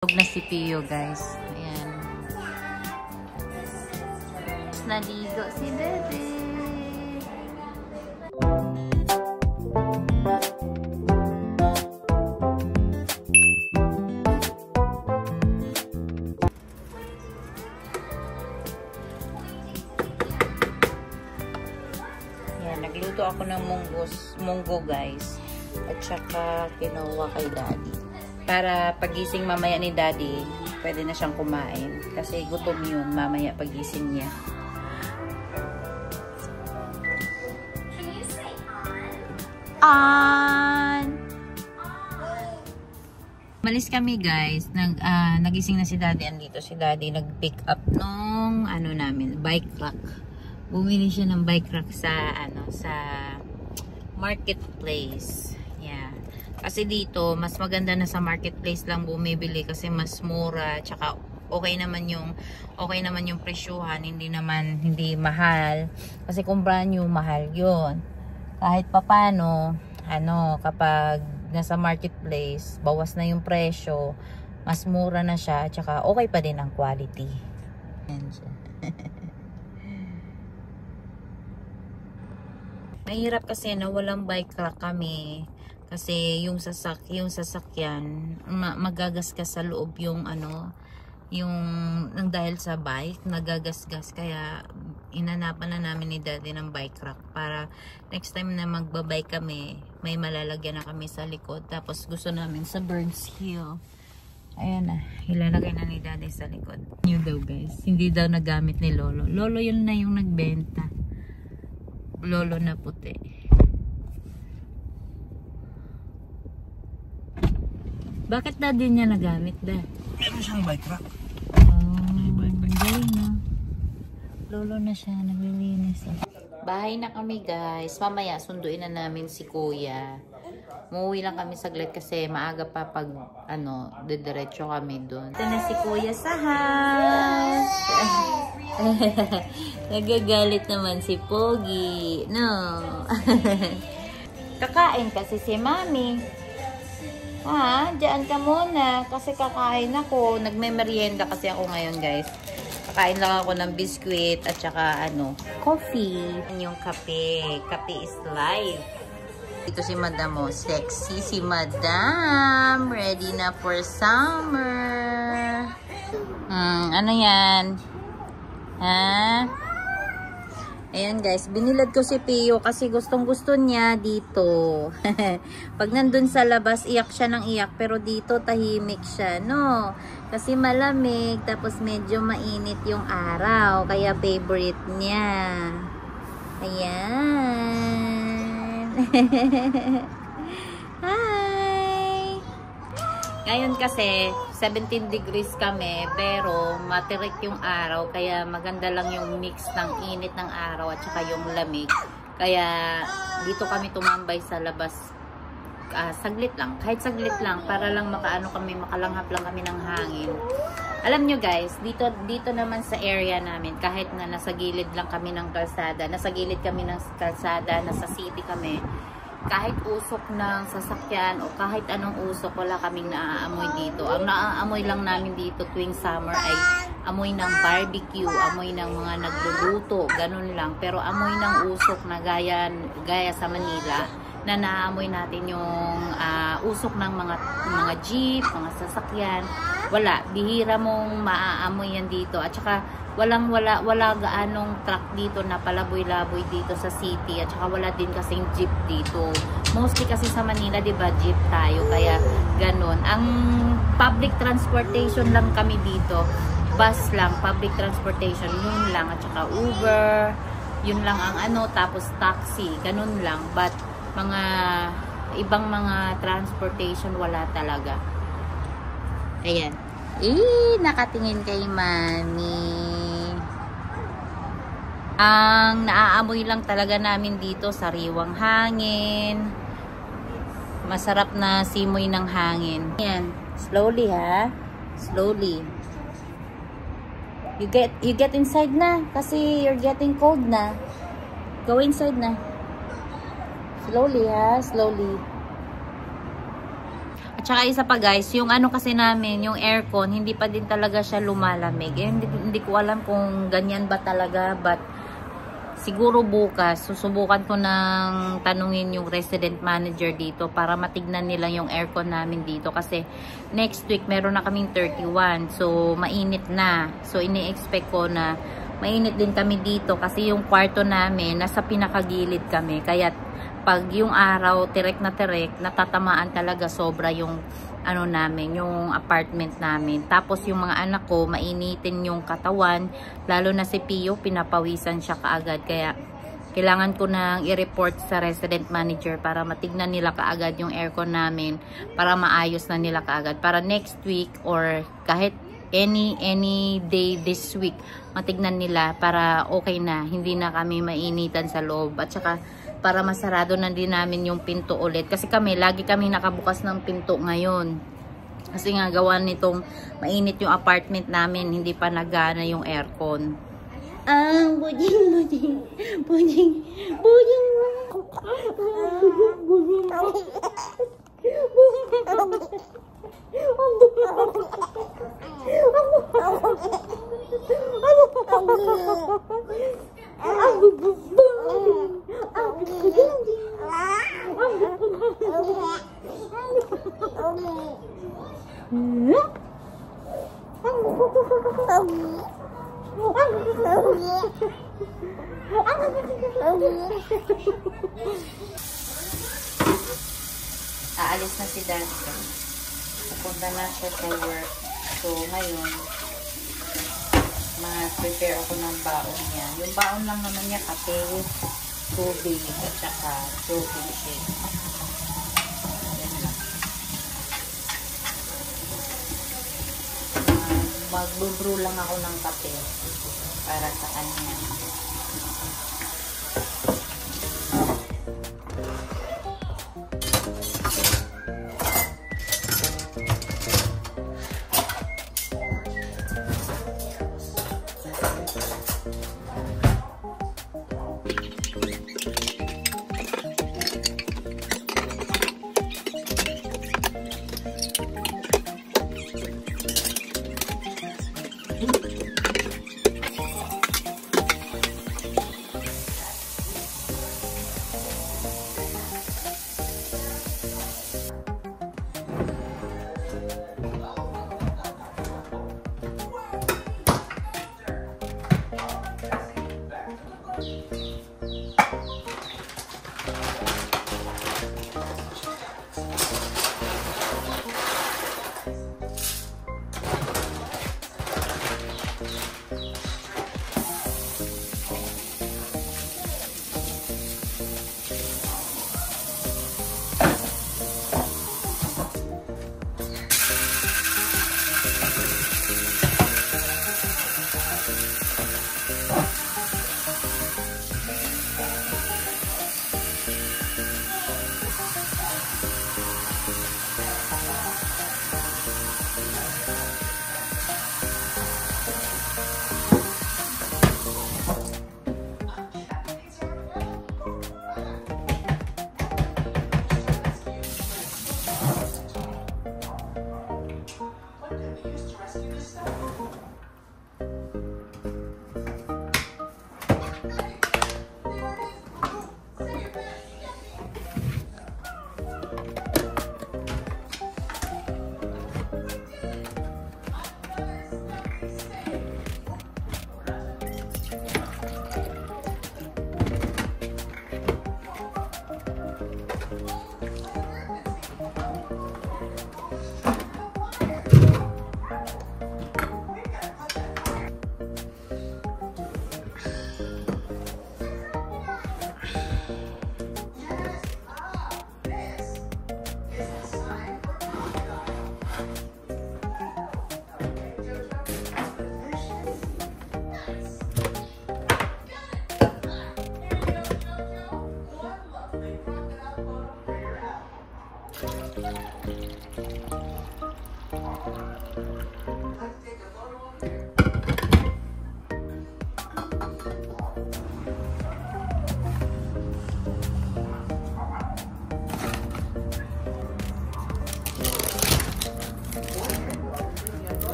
Tulog na si Pio, guys. Ayan. Naligo si Bebe. Ayan, nagluto ako ng munggo, guys. At saka kinuha kay Daddy. Para pagising mamaya ni Daddy, pwede na siyang kumain. Kasi gutom yun mamaya pagising niya. Malis kami, guys. Nagising na si Daddy. Andito si Daddy. Nag-pick up nung namin, bike rack. Bumili siya ng bike rack sa marketplace. Yeah. Kasi dito, mas maganda na sa marketplace lang bumibili kasi mas mura, tsaka okay naman yung presyuhan, hindi mahal. Kasi kung brand new, mahal 'yun. Kahit papano, kapag nasa marketplace, bawas na yung presyo, mas mura na siya, tsaka okay pa din ang quality. Mahirap kasi na walang bike rack kami. Kasi yung sasakyan magagasgas sa loob yung dahil sa bike nagagasgas, kaya inanapan na namin ni Daddy ng bike rack para next time na magbabike kami may malalagyan na kami sa likod. Tapos gusto namin sa Burns Hill, ayan na, ilalagay na ni Daddy sa likod. New daw, guys, hindi daw nagamit ni Lolo. Lolo yun na yung nagbenta, Lolo na puti. Bakit Daddy niya nagamit, Dad? Meron siyang bike rack. Galing, no? Lolo na siya, naglilinis. Bahay na kami, guys. Mamaya, sunduin na namin si Kuya. Umuwi lang kami saglit kasi maaga pa pag, didiretso kami doon. Ito na si Kuya sa house. Nagagalit naman si Pogi. No? Kakain kasi si Mami. Diyan ka muna kasi kakain ako. Nagme-merienda kasi ako ngayon, guys. Kakain lang ako ng biskuit at saka coffee. Yung kape. Kape is life. Ito si Madam, sexy si Madam. Ready na for summer. Ano yan? Ayan, guys, binilad ko si Pio kasi gustong-gusto niya dito. Pag nandun sa labas, iyak siya ng iyak, pero dito tahimik siya, no? Kasi malamig, tapos medyo mainit yung araw, kaya favorite niya. Ayan. Hi! Ngayon kasi, 17 degrees kami, pero matirik yung araw, kaya maganda lang yung mix ng init ng araw at saka yung lamig. Kaya dito kami tumambay sa labas, saglit lang, kahit saglit lang, para lang makalanghap lang kami ng hangin. Alam nyo, guys, dito naman sa area namin, kahit na nasa gilid lang kami ng kalsada, nasa city kami, kahit usok ng sasakyan o kahit anong usok, wala kaming naaamoy dito. Ang naaamoy lang namin dito tuwing summer ay amoy ng barbecue, amoy ng mga nagluluto, ganun lang. Pero amoy ng usok na gaya sa Manila, na naaamoy natin yung usok ng mga jeep, mga sasakyan, wala. Bihira mong maaamoy yan dito. At saka wala gaanong truck dito na palaboy-laboy dito sa city, at saka wala din kasing jeep dito. Mostly kasi sa Manila, 'di ba, jeep tayo, kaya ganun. Ang public transportation lang kami dito, bus lang, public transportation, yun lang, at saka Uber, yun lang ang tapos taxi, ganun lang. But mga ibang mga transportation wala talaga. Ayan. Nakatingin kay Mami. Ang naaamoy lang talaga namin dito, sariwang hangin. Masarap na simoy ng hangin. Ayan. Slowly, ha? Slowly. You get inside na kasi you're getting cold na. Go inside na. Slowly, ha? Slowly. At saka isa pa guys, yung ano kasi namin, yung aircon, hindi pa din talaga siya lumalamig. Eh, hindi ko alam kung ganyan ba talaga, but siguro bukas, susubukan ko nang tanungin yung resident manager dito para matignan nila yung aircon namin dito. Kasi next week, meron na kaming 31. So, mainit na. So, ini-expect ko na mainit din kami dito kasi yung kwarto namin, nasa pinakagilid kami. Kaya pag yung araw, tirek, natatamaan talaga sobra yung ano namin, yung apartment namin. Tapos yung mga anak ko, mainitin yung katawan, lalo na si Pio, pinapawisan siya kaagad. Kaya kailangan ko nang i-report sa resident manager para matignan nila kaagad yung aircon namin, para maayos na nila kaagad. Para next week or kahit any day this week, matignan nila para okay na, hindi na kami mainitan sa loob. At saka para masarado na din namin yung pinto ulit. Kasi lagi kami nakabukas ng pinto ngayon. Kasi nga gawa nitong mainit yung apartment namin, hindi pa nagana yung aircon. Buding. Aalis na si Dante. Pupunta na siya sa work. So, ngayon, prepare ako ng baon niya. Yung baon lang naman niya, kape, tubig, at saka protein shake. Yan lang. Mag-brew lang ako ng kape para sa kanya.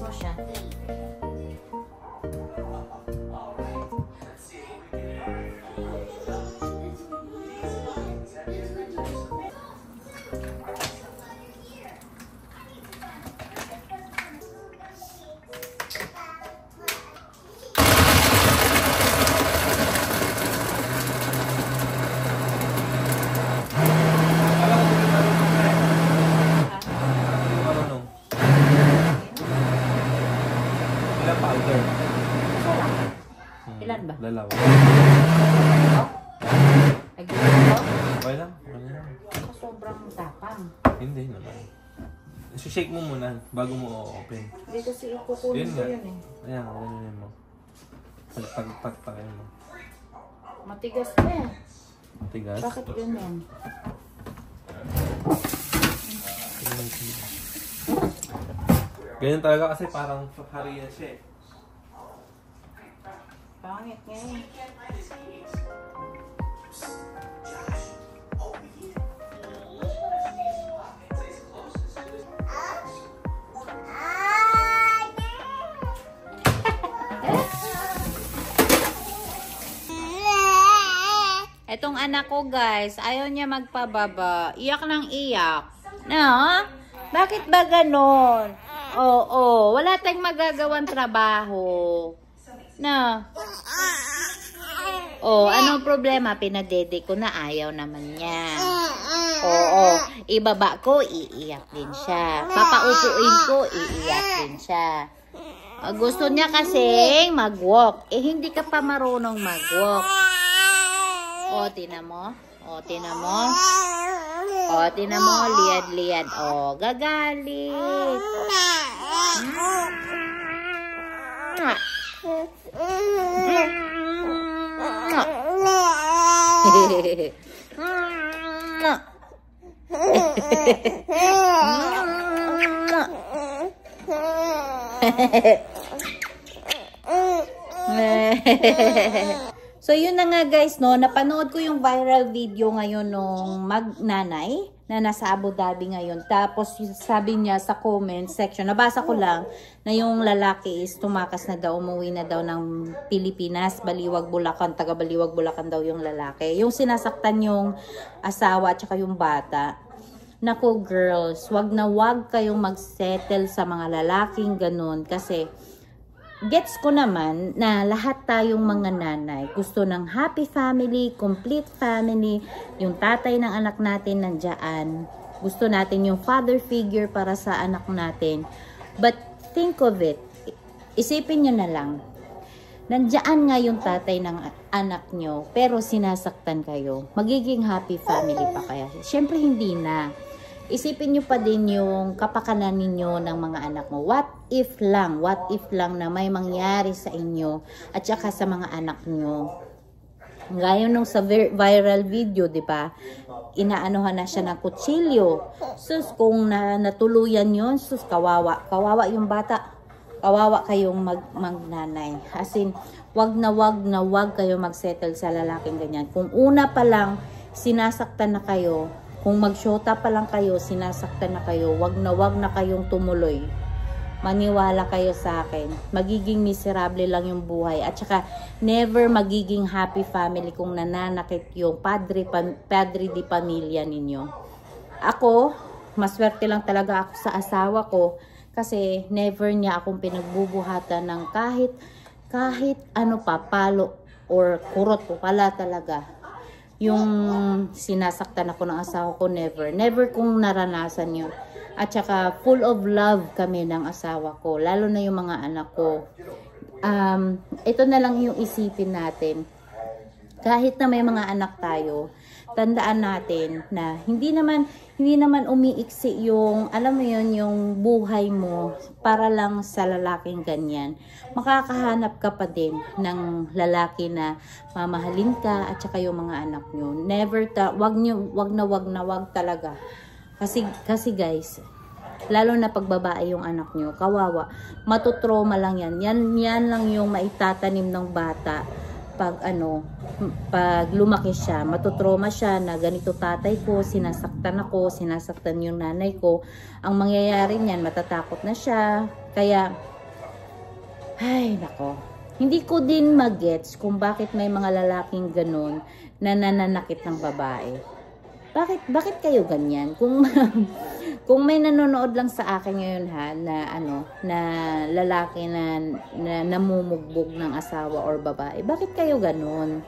mo siya. Ilan ba? Dalawa. Ay, gusto ko? Okay lang. Sobrang tapang. Hindi naman. Shake mo muna bago mo open. Hindi kasi ikukunin ko yun eh. Ayan, ganyan mo. Pagpagpagpagin mo. Matigas na eh. Matigas? Bakit ganyan? Ganyan talaga kasi parang hariya siya eh. Pangit nga eh. Etong anak ko guys, ayaw niya magpababa. Iyak ng iyak. No? Bakit ba ganon? Oo, wala tayong magagawang trabaho. No? Oh, anong problema? Pinadede ko na ayaw naman niya. Oo, ibaba ko, iiyak din siya. Papaupuin ko, iiyak din siya. Gusto niya kasing mag-walk. Eh, hindi ka pa marunong mag-walk. O, tina mo. O, tina mo. O, tina mo. Liad-liad. O, gagalit. So, yun na nga guys, no, napanood ko yung viral video ngayon nung magnanay na nasa Abu Dhabi ngayon. Tapos, sabi niya sa comment section, nabasa ko lang na yung lalaki is tumakas na daw, umuwi na daw ng Pilipinas, Baliwag, Bulacan, taga Baliwag, Bulacan daw yung lalaki. Yung sinasaktan yung asawa at saka yung bata. Naku girls, wag na wag kayong magsettle sa mga lalaking ganun kasi gets ko naman na lahat tayong mga nanay gusto ng happy family, complete family, yung tatay ng anak natin nandiyan. Gusto natin yung father figure para sa anak natin. But think of it, isipin nyo na lang, nandiyan nga yung tatay ng anak nyo, pero sinasaktan kayo. Magiging happy family pa kaya? Siyempre hindi na. Isipin nyo pa din yung kapakanan ninyo ng mga anak mo. What if lang na may mangyari sa inyo at saka sa mga anak nyo. Gaya nung sa viral video, di ba? Inaanohan na siya ng kutsilyo. Sus, kung natuluyan yun, sus, kawawa. Kawawa yung bata. Kawawa kayong magnanay. As in, wag na wag kayo magsettle sa lalaking ganyan. Kung una pa lang, sinasaktan na kayo. Kung magsyota pa lang kayo, sinasaktan na kayo, wag na kayong tumuloy. Maniwala kayo sa akin. Magiging miserable lang yung buhay. At saka, never magiging happy family kung nananakit yung padre di pamilya ninyo. Ako, maswerte lang talaga ako sa asawa ko kasi never niya akong pinagbubuhatan ng kahit ano pa, palo or kurot ko pala talaga. Yung sinasaktan ako ng asawa ko, never. Never kong naranasan yun. At saka, full of love kami ng asawa ko. Lalo na yung mga anak ko. Ito na lang yung isipin natin. Kahit na may mga anak tayo, tandaan natin na hindi naman umiiksi yung, alam mo yun, yung buhay mo para lang sa lalaking ganyan. Makakahanap ka pa din ng lalaki na mamahalin ka at saka yung mga anak nyo. Wag na talaga. Kasi guys, lalo na pag babae yung anak nyo, kawawa, matutroma lang yan. Yan lang yung maitatanim ng bata. Pag lumaki siya, matutroma siya na ganito tatay ko, sinasaktan ako, sinasaktan yung nanay ko. Ang mangyayari niyan, matatakot na siya. Kaya, Ay, nako. Hindi ko din magets kung bakit may mga lalaking ganun na nananakit ng babae. Bakit kayo ganyan? Kung may nanonood lang sa akin ngayon ha, na lalaki na namumugbog ng asawa or babae, bakit kayo ganun?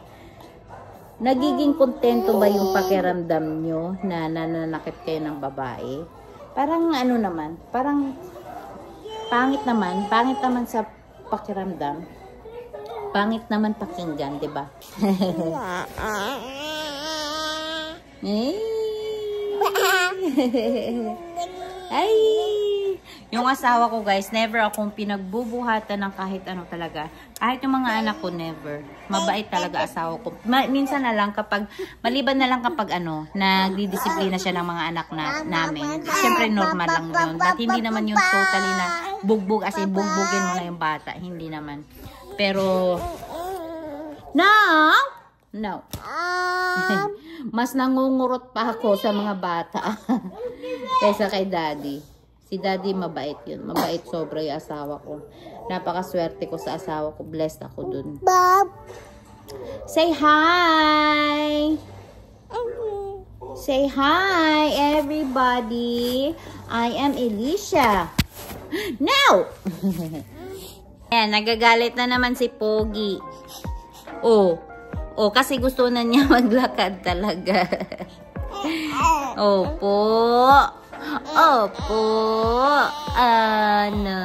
Nagiging kontento ba yung pakiramdam nyo na nananakit kayo ng babae? Parang parang pangit naman sa pakiramdam. Pangit naman pakinggan, 'di ba? Ay! Yung asawa ko guys, never akong pinagbubuhatan ng kahit ano talaga. Kahit yung mga anak ko, never. Mabait talaga asawa ko. Minsan na lang maliban na lang kapag nagdidisiplina siya ng mga anak namin. Siyempre normal lang yun. But hindi naman yung totally na bugbog, as in bugbugin mo na yung bata. Hindi naman. Pero, no. Mas nangungurot pa ako sa mga bata kaysa kay daddy. Si daddy mabait yun. Mabait sobra yung asawa ko. Napakaswerte ko sa asawa ko. Blessed ako dun. Say hi! Say hi, everybody! I am Alicia. No! Ayan, nagagalit na naman si Pogi. Oh, kasi gusto na niya maglakad talaga. Opo. Ano?